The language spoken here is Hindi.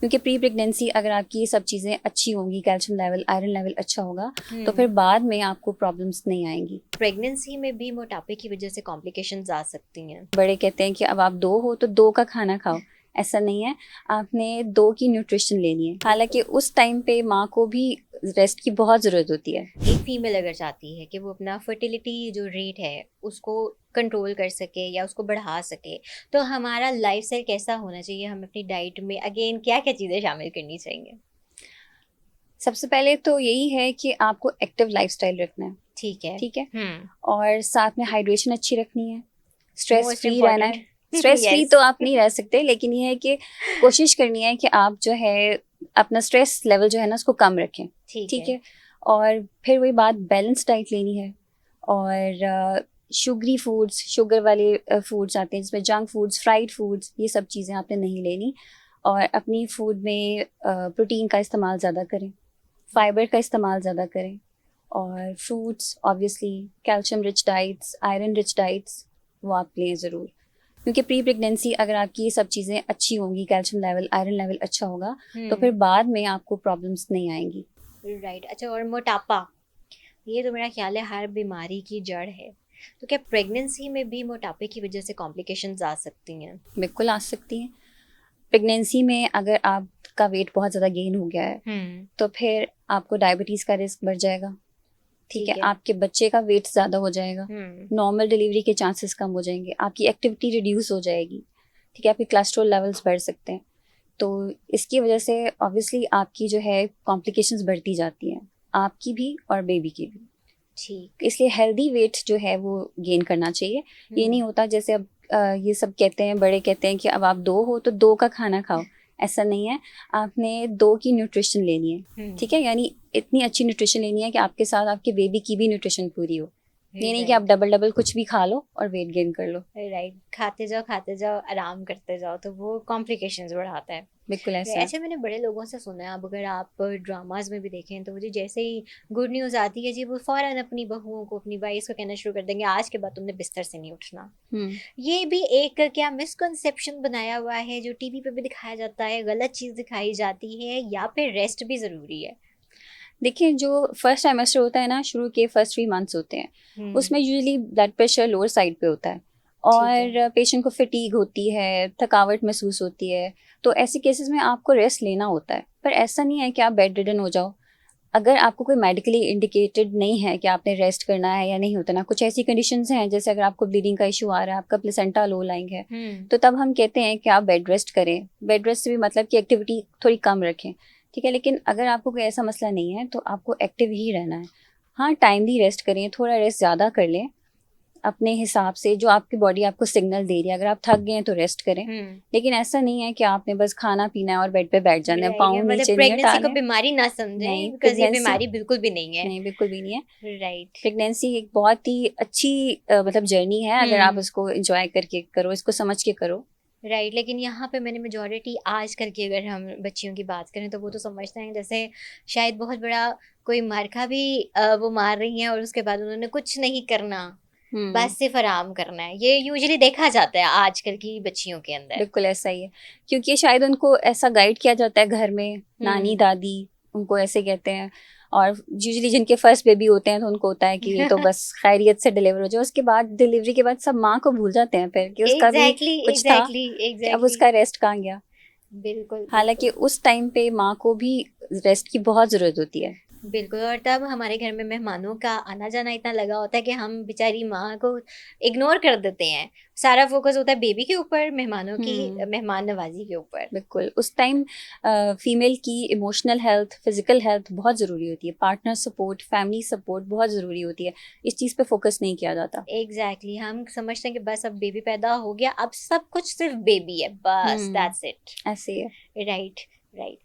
क्योंकि प्री प्रेगनेंसी अगर आपकी ये सब चीज़ें अच्छी होंगी, कैल्शियम लेवल, आयरन लेवल अच्छा होगा, तो फिर बाद में आपको प्रॉब्लम्स नहीं आएंगी। प्रेगनेंसी में भी मोटापे की वजह से कॉम्प्लिकेशंस आ सकती हैं। बड़े कहते हैं कि अब आप 2 हो तो 2 का खाना खाओ, ऐसा नहीं है, आपने 2 की न्यूट्रिशन लेनी है। हालांकि उस टाइम पे माँ को भी रेस्ट की बहुत ज़रूरत होती है। एक फीमेल अगर चाहती है कि वो अपना फर्टिलिटी जो रेट है उसको कंट्रोल कर सके या उसको बढ़ा सके, तो हमारा लाइफस्टाइल कैसा होना चाहिए, हम अपनी डाइट में अगेन क्या क्या चीज़ें शामिल करनी चाहिए? सबसे पहले तो यही है कि आपको एक्टिव लाइफस्टाइल रखना है, ठीक है। ठीक है, और साथ में हाइड्रेशन अच्छी रखनी है, स्ट्रेस मोस्ट फ्री रहना इम्पोर्टेंट। है। Stress free yes. तो आप नहीं रह सकते, लेकिन ये है कि कोशिश करनी है कि आप जो है अपना स्ट्रेस लेवल जो है ना उसको कम रखें, ठीक है। और फिर वही बात, बैलेंस डाइट लेनी है। और शुगरी फूड्स, शुगर वाले फूड्स आते हैं जिसमें जंक फूड्स, फ्राइड फूड्स, ये सब चीज़ें आपने नहीं लेनी। और अपनी फूड में प्रोटीन का इस्तेमाल ज़्यादा करें, फाइबर का इस्तेमाल ज़्यादा करें, और fruits obviously, calcium rich diets, iron rich diets वो आप लें ज़रूर। क्योंकि प्री प्रेगनेंसी अगर आपकी ये सब चीज़ें अच्छी होंगी, कैल्शियम लेवल, आयरन लेवल अच्छा होगा, तो फिर बाद में आपको प्रॉब्लम्स नहीं आएंगी। राइट। अच्छा, और मोटापा, ये तो मेरा ख्याल है हर बीमारी की जड़ है, तो क्या प्रेगनेंसी में भी मोटापे की वजह से कॉम्प्लिकेशंस आ सकती हैं? बिल्कुल आ सकती हैं। प्रेगनेंसी में अगर आपका वेट बहुत ज़्यादा गेन हो गया है तो फिर आपको डायबिटीज़ का रिस्क बढ़ जाएगा, ठीक है, आपके बच्चे का वेट ज़्यादा हो जाएगा, नॉर्मल डिलीवरी के चांसेस कम हो जाएंगे, आपकी एक्टिविटी रिड्यूस हो जाएगी, ठीक है, आपके कोलेस्ट्रॉल लेवल्स बढ़ सकते हैं। तो इसकी वजह से ऑब्वियसली आपकी जो है कॉम्प्लिकेशंस बढ़ती जाती हैं, आपकी भी और बेबी की भी। ठीक। इसलिए हेल्दी वेट जो है वो गेन करना चाहिए। ये नहीं होता जैसे अब ये सब कहते हैं, बड़े कहते हैं कि अब आप 2 हो तो 2 का खाना खाओ, ऐसा नहीं है, आपने 2 की न्यूट्रिशन लेनी है, ठीक है, यानी इतनी अच्छी न्यूट्रिशन लेनी है कि आपके साथ आपके बेबी की भी न्यूट्रिशन पूरी हो। ये नहीं कि आप डबल डबल कुछ भी खा लो और वेट गेन कर लो। राइट, खाते जाओ आराम करते जाओ, तो वो कॉम्प्लिकेशंस बढ़ाता है। बिल्कुल ऐसा है। ऐसे मैंने बड़े लोगों से सुना है, अब अगर आप ड्रामाज में भी देखें तो वो जी जैसे ही गुड न्यूज़ आती है जी, वो फौरन अपनी बहुओं को, अपनी वाइफ को कहना शुरू कर देंगे आज के बाद तुमने बिस्तर से नहीं उठना। ये भी एक क्या मिसकंसेप्शन बनाया हुआ है जो टीवी पे भी दिखाया जाता है, गलत चीज़ दिखाई जाती है, या फिर रेस्ट भी ज़रूरी है? देखिए, जो फर्स्ट ट्राइमेस्टर होता है ना, शुरू के फर्स्ट 3 मंथ्स होते हैं, उसमें usually blood pressure lower side पे होता है और पेशेंट को फटीग होती है, थकावट महसूस होती है, तो ऐसे केसेस में आपको रेस्ट लेना होता है। पर ऐसा नहीं है कि आप बेड रिडन हो जाओ। अगर आपको कोई मेडिकली इंडिकेटेड नहीं है कि आपने रेस्ट करना है या नहीं होता ना, कुछ ऐसी कंडीशंस हैं जैसे अगर आपको ब्लीडिंग का इशू आ रहा है, आपका प्लेसेंटा लो लाइंग है, तो तब हम कहते हैं कि आप बेड रेस्ट करें। बेड रेस्ट से भी मतलब कि एक्टिविटी थोड़ी कम रखें, ठीक है। लेकिन अगर आपको कोई ऐसा मसला नहीं है तो आपको एक्टिव ही रहना है। हाँ, टाइमली रेस्ट करें, थोड़ा रेस्ट ज़्यादा कर लें अपने हिसाब से, जो आपकी बॉडी आपको सिग्नल दे रही है। अगर आप थक गए हैं तो रेस्ट करें, लेकिन ऐसा नहीं है कि आपने बस खाना पीना है और बेड पे बैठ जाना है, पाँव नीचे नहीं प्रेगनेंसी को टालें। बीमारी ना समझें, नहीं, बिकॉज ये बीमारी बिल्कुल भी नहीं है। नहीं, बिल्कुल भी नहीं है। राइट। प्रेगनेंसी एक बहुत ही अच्छी मतलब जर्नी है, अगर आप उसको एंजॉय करके करो, इसको समझ के करो। राइट, लेकिन यहाँ पे मैंने मेजोरिटी आजकल की अगर हम बच्चियों की बात करें तो वो तो समझते हैं जैसे शायद बहुत बड़ा कोई मार्का भी वो मार रही हैं और उसके बाद उन्होंने कुछ नहीं करना, बस सिर्फ आराम करना है। ये यूजुअली देखा जाता है आजकल की बच्चियों के अंदर। बिल्कुल ऐसा ही है, क्योंकि शायद उनको ऐसा गाइड किया जाता है घर में, नानी दादी उनको ऐसे कहते हैं। और यूजुअली जिनके फर्स्ट बेबी होते हैं तो उनको होता है कि ये तो बस खैरियत से डिलीवर हो जाए, उसके बाद डिलीवरी के बाद सब माँ को भूल जाते हैं फिर कि उसका भी कुछ था, कि अब उसका रेस्ट कहाँ गया। बिल्कुल। हालांकि उस टाइम पे माँ को भी रेस्ट की बहुत ज़रूरत होती है। बिल्कुल, और तब हमारे घर में मेहमानों का आना जाना इतना लगा होता है कि हम बेचारी माँ को इग्नोर कर देते हैं। सारा फोकस होता है बेबी के ऊपर, मेहमानों की मेहमान नवाजी के ऊपर। बिल्कुल, उस टाइम फीमेल की इमोशनल हेल्थ, फिजिकल हेल्थ बहुत ज़रूरी होती है, पार्टनर सपोर्ट, फैमिली सपोर्ट बहुत ज़रूरी होती है। इस चीज़ पे फोकस नहीं किया जाता। एग्जैक्टली, हम समझते हैं कि बस अब बेबी पैदा हो गया, अब सब कुछ सिर्फ बेबी है, बस दैट्स इट। ऐसे ही है। राइट। राइट।